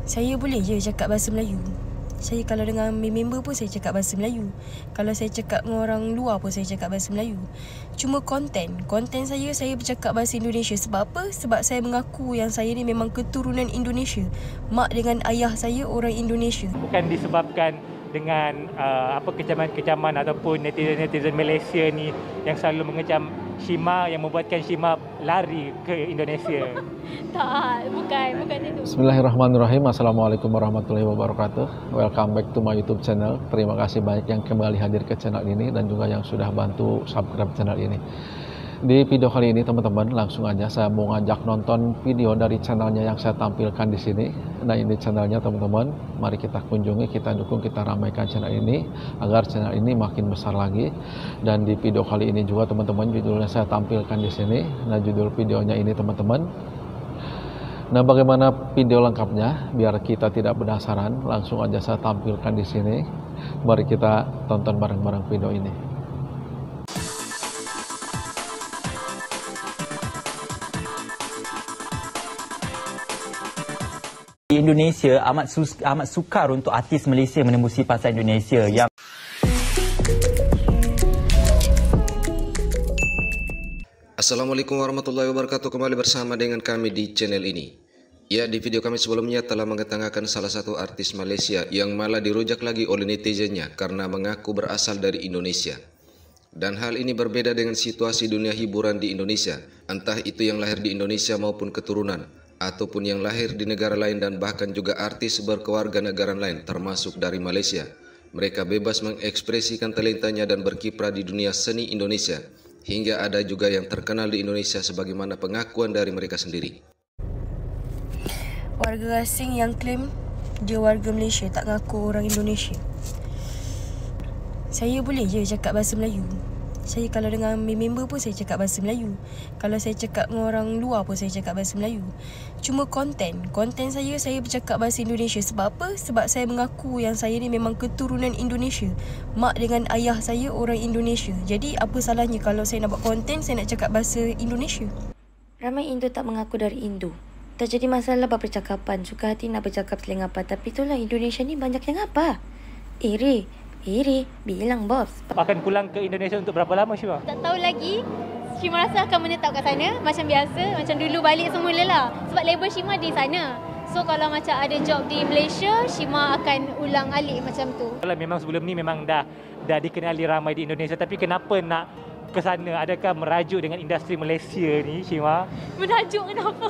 Saya boleh je cakap bahasa Melayu. Saya kalau dengan member pun saya cakap bahasa Melayu. Kalau saya cakap dengan orang luar pun saya cakap bahasa Melayu. Cuma konten saya bercakap bahasa Indonesia. Sebab apa? Sebab saya mengaku yang saya ni memang keturunan Indonesia. Mak dengan ayah saya orang Indonesia. Bukan disebabkan dengan kecaman-kecaman ataupun netizen Malaysia ni yang selalu mengecam Shima yang membuatkan Shima lari ke Indonesia. Tak, bukan itu. Bismillahirrahmanirrahim. Assalamualaikum warahmatullahi wabarakatuh. Welcome back to my YouTube channel. Terima kasih banyak yang kembali hadir ke channel ini dan juga yang sudah bantu subscribe channel ini. Di video kali ini teman-teman, langsung aja saya mau ngajak nonton video dari channelnya yang saya tampilkan di sini. Nah, ini channelnya teman-teman. Mari kita kunjungi, kita dukung, kita ramaikan channel ini agar channel ini makin besar lagi. Dan di video kali ini juga teman-teman, judulnya saya tampilkan di sini. Nah, judul videonya ini teman-teman. Nah, bagaimana video lengkapnya biar kita tidak penasaran, langsung aja saya tampilkan di sini. Mari kita tonton bareng-bareng video ini. Di Indonesia amat sukar untuk artis Malaysia menembusi pasar Indonesia yang Assalamualaikum warahmatullahi wabarakatuh. Kembali bersama dengan kami di channel ini. Ya, di video kami sebelumnya telah mengetengahkan salah satu artis Malaysia yang malah dirujak lagi oleh netizennya karena mengaku berasal dari Indonesia. Dan hal ini berbeda dengan situasi dunia hiburan di Indonesia, entah itu yang lahir di Indonesia maupun keturunan, ataupun yang lahir di negara lain dan bahkan juga artis berkewarganegaraan lain termasuk dari Malaysia. Mereka bebas mengekspresikan talentanya dan berkiprah di dunia seni Indonesia, hingga ada juga yang terkenal di Indonesia sebagaimana pengakuan dari mereka sendiri. Warga asing yang klaim dia warga Malaysia tak ngaku orang Indonesia. Saya boleh je cakap bahasa Melayu. Saya kalau dengan member pun saya cakap bahasa Melayu. Kalau saya cakap dengan orang luar pun saya cakap bahasa Melayu. Cuma konten saya bercakap bahasa Indonesia. Sebab apa? Sebab saya mengaku yang saya ni memang keturunan Indonesia. Mak dengan ayah saya orang Indonesia. Jadi apa salahnya kalau saya nak buat konten, saya nak cakap bahasa Indonesia? Ramai Indo tak mengaku dari Indo. Tak jadi masalah berpercakapan. Suka hati nak bercakap seling apa. Tapi itulah Indonesia ni banyak yang apa. Iri, bilang bos. Akan pulang ke Indonesia untuk berapa lama Shima? Tak tahu lagi. Shima rasa akan menetap kat sana macam biasa. Macam dulu balik semula lah. Sebab label Shima di sana. So kalau macam ada job di Malaysia, Shima akan ulang alik macam tu. Kalau memang sebelum ni memang dah dikenali ramai di Indonesia, tapi kenapa nak ke sana? Adakah merajuk dengan industri Malaysia ni Shima? Merajuk kenapa?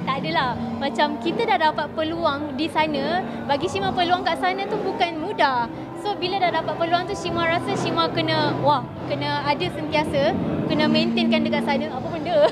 Tak adalah. Macam kita dah dapat peluang di sana, bagi Shima peluang kat sana tu bukan mudah. So bila dah dapat peluang tu, Shima rasa Shima kena ada sentiasa, kena maintainkan dekat sana. Apa benda?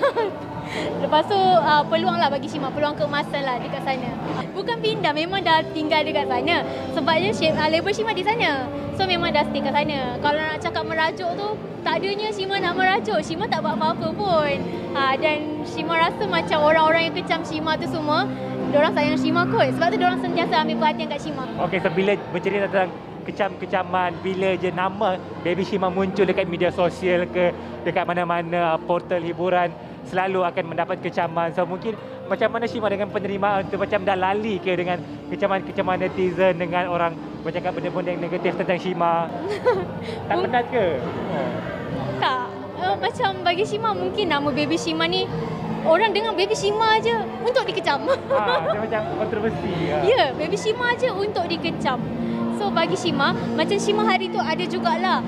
Lepas tu peluang lah bagi Shima, peluang keemasan lah dekat sana. Bukan pindah, memang dah tinggal dekat sana. Sebabnya label Shima di sana. So memang dah stay kat sana. Kalau nak cakap merajuk tu, tak adanya Shima nak merajuk. Shima tak buat apa-apa pun. Dan Shima rasa macam orang-orang yang kecam Shima tu semua, diorang sayang Shima kot. Sebab tu diorang sentiasa ambil perhatian kat Shima. Okey, so bila bercerita tentang kecam-kecaman, bila je nama Baby Shima muncul dekat media sosial ke dekat mana-mana portal hiburan, selalu akan mendapat kecaman. So mungkin macam mana Shima dengan penerimaan tu? Macam dah lali ke dengan kecaman-kecaman netizen, dengan orang bercakap benda-benda yang negatif tentang Shima? Tak penat ke? Tak. Macam bagi Shima, mungkin nama Baby Shima ni, orang dengar Baby Shima je untuk dikecam. Dia macam kontroversi. Ya, Baby Shima je untuk dikecam. So bagi Shima, macam Shima hari tu ada jugalah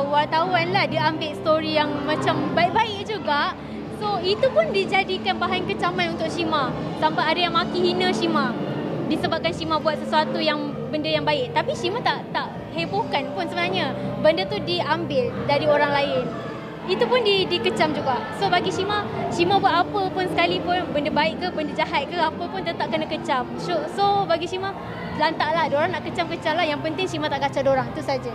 wartawan lah, dia ambil story yang macam baik-baik juga. So itu pun dijadikan bahan kecaman untuk Shima. Sampai ada yang maki hina Shima disebabkan Shima buat sesuatu yang benda yang baik. Tapi Shima tak hebohkan pun sebenarnya. Benda tu diambil dari orang lain. Itu pun dikecam juga. So bagi Shima buat apa pun sekalipun, benda baik ke, benda jahat ke, apa pun tetap kena kecam. So bagi Shima, lantaklah. Diorang nak kecam-kecam lah. Yang penting Shima tak kacau diorang. Itu saja.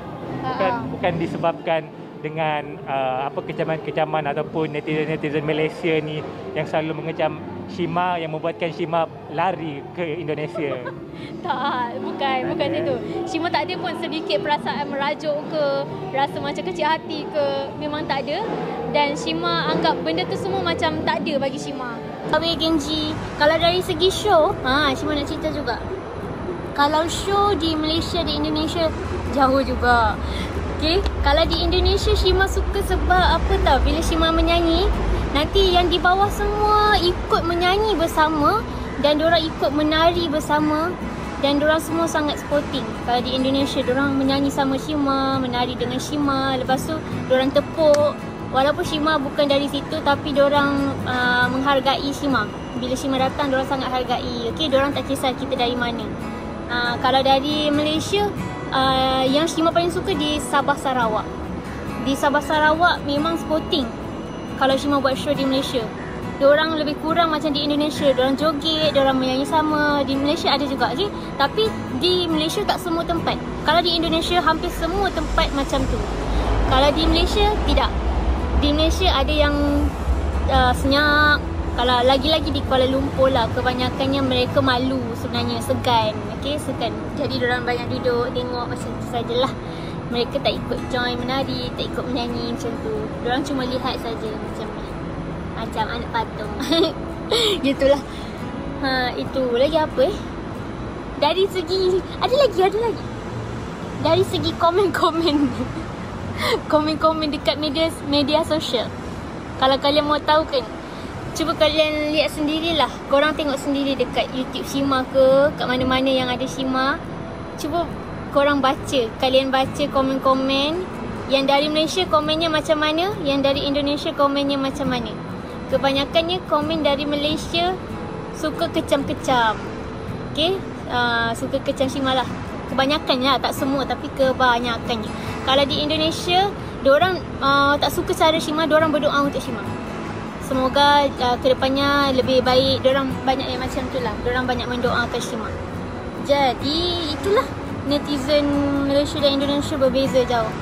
Bukan disebabkan dengan kecaman-kecaman ataupun netizen Malaysia ni yang selalu mengecam Shima yang membuatkan Shima lari ke Indonesia. Tak, bukan itu. Shima tak ada pun sedikit perasaan merajuk ke, rasa macam kecil hati ke, memang tak ada. Dan Shima anggap benda tu semua macam tak ada bagi Shima. Awe Genji. Kalau dari segi show, Shima nak cerita juga. Kalau show di Malaysia, di Indonesia, jauh juga. Okay. Kalau di Indonesia, Shima suka sebab apa tau, bila Shima menyanyi, nanti yang di bawah semua ikut menyanyi bersama dan diorang ikut menari bersama dan diorang semua sangat sporting. Kalau di Indonesia, diorang menyanyi sama Shima, menari dengan Shima, lepas tu diorang tepuk. Walaupun Shima bukan dari situ, tapi diorang menghargai Shima. Bila Shima datang, diorang sangat hargai. Okay, diorang tak kisah kita dari mana. Kalau dari Malaysia, yang Shima paling suka di Sabah Sarawak. Di Sabah Sarawak memang sporting. Kalau Shima buat show di Malaysia, diorang lebih kurang macam di Indonesia. Diorang joget, diorang menyanyi sama. Di Malaysia ada juga, okay? Tapi di Malaysia tak semua tempat. Kalau di Indonesia, hampir semua tempat macam tu. Kalau di Malaysia, tidak. Di Malaysia ada yang senyap. Kalau lagi-lagi di Kuala Lumpur lah, kebanyakannya mereka malu sebenarnya, segan. Okay, segan. Jadi diorang banyak duduk, tengok macam tu sajalah. Mereka tak ikut join menari, tak ikut menyanyi macam tu. Diorang cuma lihat saja macam ni. Macam anak patung. Gitulah. Itu lagi apa Dari segi, ada lagi. Dari segi komen-komen. Komen-komen dekat media sosial. Kalau kalian mau tahu kan, cuba kalian lihat sendirilah. Korang tengok sendiri dekat YouTube Shima ke, kat mana-mana yang ada Shima. Cuba korang baca. Kalian baca komen-komen. Yang dari Malaysia komennya macam mana, yang dari Indonesia komennya macam mana. Kebanyakannya komen dari Malaysia suka kecam-kecam. Okay, suka kecam Shima lah. Kebanyakannya, tak semua, tapi kebanyakannya. Kalau di Indonesia, diorang tak suka cara Shima, diorang berdoa untuk Shima. Semoga kedepannya lebih baik. Diorang banyak yang macam tu lah. Diorang banyak mendoakan Shima. Jadi itulah, netizen Malaysia dan Indonesia berbeza jauh.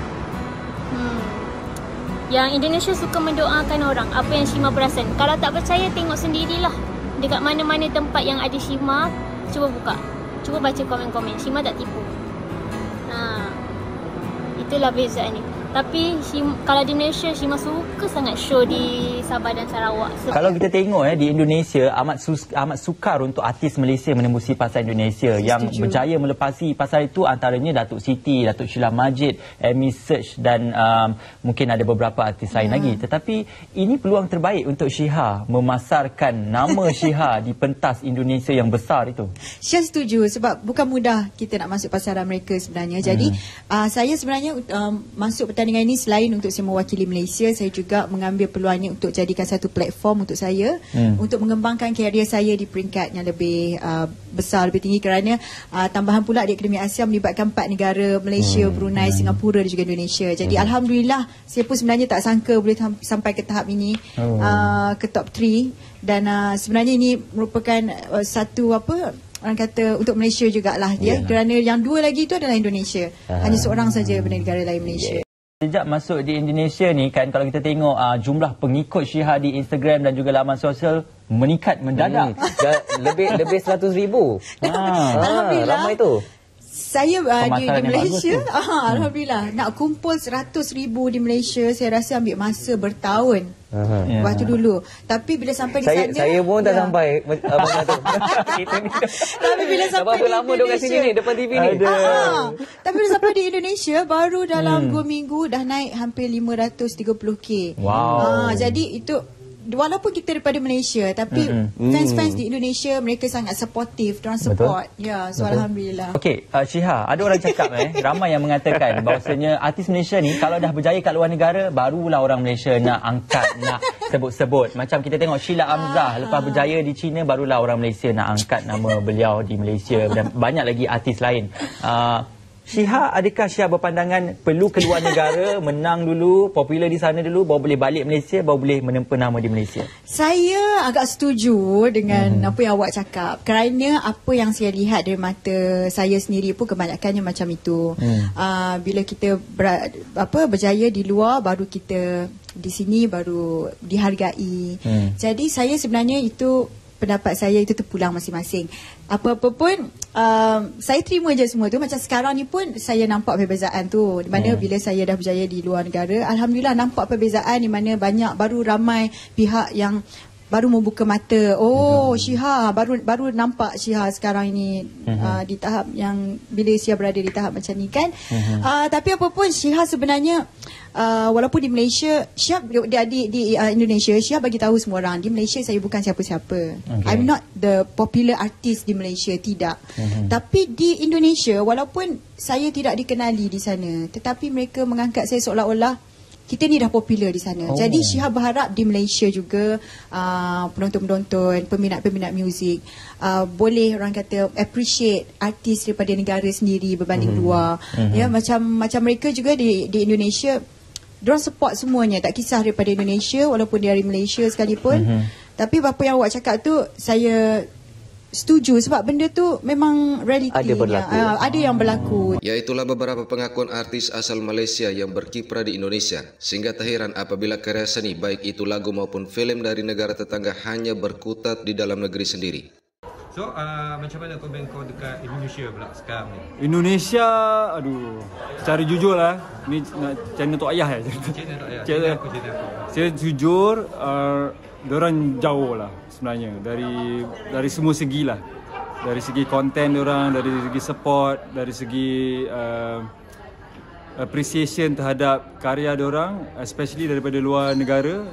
Yang Indonesia suka mendoakan orang, apa yang Shima perasan. Kalau tak percaya, tengok sendirilah. Dekat mana-mana tempat yang ada Shima, cuba buka. Cuba baca komen-komen. Shima tak tipu. Itulah bezaan ni. Tapi kalau di Malaysia, Shima suka sangat show di Sabah dan Sarawak. Kalau kita tengok di Indonesia, amat sukar untuk artis Malaysia menembusi pasar Indonesia. Yang berjaya melepasi pasar itu antaranya Datuk Siti, Datuk Sheila Majid, Amy Search dan mungkin ada beberapa artis lain lagi. Tetapi ini peluang terbaik untuk Shiha memasarkan nama Shiha di pentas Indonesia yang besar itu. Saya setuju sebab bukan mudah kita nak masuk pasaran mereka sebenarnya. Jadi saya sebenarnya masuk pertandingan ini selain untuk saya mewakili Malaysia, saya juga mengambil peluangnya untuk jadikan satu platform untuk saya untuk mengembangkan karier saya di peringkat yang lebih besar, lebih tinggi, kerana tambahan pula di Akademi Asia melibatkan 4 negara, Malaysia, Brunei, Singapura dan juga Indonesia. Jadi alhamdulillah, saya pun sebenarnya tak sangka boleh sampai ke tahap ini, ke top 3, dan sebenarnya ini merupakan satu orang kata untuk Malaysia jugalah dia, kerana yang 2 lagi itu adalah Indonesia. Hanya seorang saja daripada negara lain, Malaysia. Sejak masuk di Indonesia ni kan, kalau kita tengok jumlah pengikut Shiha di Instagram dan juga laman sosial meningkat mendadak. Lebih 100,000. Alhamdulillah. Ramai tu. Saya di Malaysia, alhamdulillah, nak kumpul 100,000 di Malaysia, saya rasa ambil masa bertahun. Waktu dulu. Tapi bila sampai di sana, saya pun tak sampai abang tu. Tapi bila sampai di lama duduk kat sini ni, depan TV ni. Tapi bila sampai di Indonesia, baru dalam 2 minggu dah naik hampir 530k. Wow. Jadi itu, walaupun kita daripada Malaysia, tapi fans-fans di Indonesia, mereka sangat supportive, diorang support. Ya, so alhamdulillah. Okey, Shiha, ada orang cakap ramai yang mengatakan bahawasanya artis Malaysia ni kalau dah berjaya kat luar negara, barulah orang Malaysia nak angkat, nak sebut-sebut. Macam kita tengok Sheila Amzah, lepas berjaya di China, barulah orang Malaysia nak angkat nama beliau di Malaysia, dan banyak lagi artis lain. Shiha, adakah Shiha berpandangan perlu keluar negara, menang dulu, popular di sana dulu, baru boleh balik Malaysia, baru boleh menempa nama di Malaysia? Saya agak setuju dengan apa yang awak cakap, kerana apa yang saya lihat dari mata saya sendiri pun kebanyakannya macam itu. Bila kita berjaya di luar, baru kita di sini baru dihargai. Jadi saya sebenarnya itu, pendapat saya itu terpulang masing-masing. Apa-apa pun saya terima je semua tu. Macam sekarang ni pun saya nampak perbezaan tu, di mana bila saya dah berjaya di luar negara, alhamdulillah nampak perbezaan, di mana baru ramai pihak yang baru membuka mata. Oh, Shiha baru nampak Shiha sekarang ini di tahap yang bila Shia berada di tahap macam ni kan. Tapi apapun Shiha sebenarnya walaupun di Malaysia, Shia di Indonesia, Shia bagi tahu semua orang di Malaysia saya bukan siapa-siapa. I'm not the popular artist di Malaysia, tidak. Tapi di Indonesia walaupun saya tidak dikenali di sana, tetapi mereka mengangkat saya seolah-olah kita ni dah popular di sana. Jadi Shia berharap di Malaysia juga penonton-penonton, peminat-peminat muzik boleh orang kata appreciate artis daripada negara sendiri berbanding luar. Ya, macam mereka juga di Indonesia, diorang support semuanya, tak kisah daripada Indonesia walaupun dari Malaysia sekalipun. Tapi apa yang awak cakap tu saya setuju sebab benda tu memang realiti. Ada yang berlaku. Ya, itulah beberapa pengakuan artis asal Malaysia yang berkiprah di Indonesia. Sehingga tak heran apabila karya seni baik itu lagu maupun film dari negara tetangga hanya berkutat di dalam negeri sendiri. So, macam mana komen kau dekat Indonesia pula sekarang ni? Indonesia, aduh, secara jujur lah, ni channel Tok Ayah ya. Channel aku. Saya jujur, diorang jauh lah sebenarnya dari semua segi lah, dari segi konten diorang, dari segi support, dari segi appreciation terhadap karya diorang, especially daripada luar negara.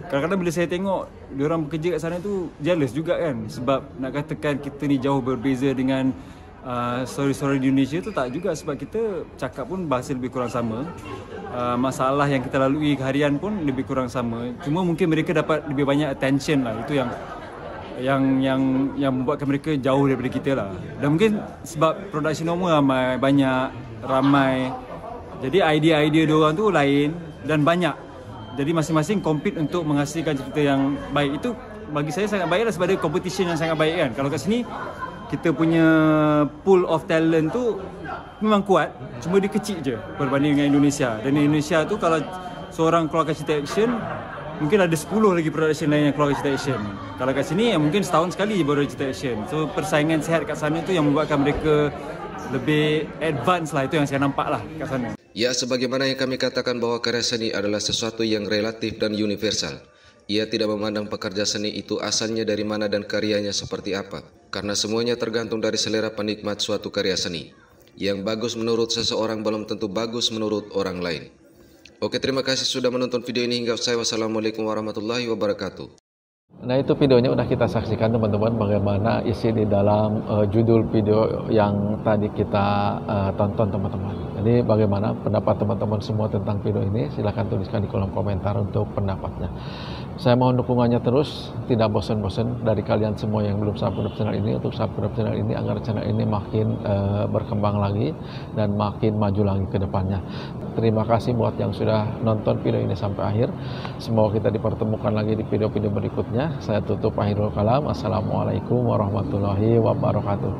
Kadang-kadang bila saya tengok diorang bekerja kat sana tu jealous juga kan, sebab nak katakan kita ni jauh berbeza dengan story-story di Indonesia tu tak juga, sebab kita cakap pun bahasa lebih kurang sama. Masalah yang kita lalui harian pun lebih kurang sama. Cuma mungkin mereka dapat lebih banyak attention lah. Itu yang membuatkan mereka jauh daripada kita lah. Dan mungkin sebab production normal ramai. Jadi idea-idea diorang tu lain dan banyak. Jadi masing-masing compete untuk menghasilkan cerita yang baik. Itu bagi saya sangat baik lah, sebab ada competition yang sangat baik kan. Kalau kat sini kita punya pool of talent tu memang kuat, cuma dia kecil je berbanding dengan Indonesia. Dan di Indonesia tu kalau seorang keluarkan cerita action, mungkin ada 10 lagi production lain yang keluarkan cerita action. Kalau kat sini mungkin setahun sekali baru ada cerita action. So persaingan sihat kat sana tu yang membuatkan mereka lebih advance lah. Itu yang saya nampak lah kat sana. Ya, sebagaimana yang kami katakan bahwa karya seni adalah sesuatu yang relatif dan universal. Ia tidak memandang pekerja seni itu asalnya dari mana dan karyanya seperti apa, karena semuanya tergantung dari selera penikmat suatu karya seni. Yang bagus menurut seseorang belum tentu bagus menurut orang lain. Oke, terima kasih sudah menonton video ini hingga selesai. Wassalamualaikum warahmatullahi wabarakatuh. Nah, itu videonya udah kita saksikan teman-teman, bagaimana isi di dalam judul video yang tadi kita tonton teman-teman. Jadi bagaimana pendapat teman-teman semua tentang video ini, silahkan tuliskan di kolom komentar untuk pendapatnya. Saya mohon dukungannya terus, tidak bosan-bosan dari kalian semua yang belum subscribe channel ini untuk subscribe channel ini agar channel ini makin berkembang lagi dan makin maju lagi ke depannya. Terima kasih buat yang sudah nonton video ini sampai akhir. Semoga kita dipertemukan lagi di video-video berikutnya. Saya tutup akhirul kalam. Assalamualaikum warahmatullahi wabarakatuh.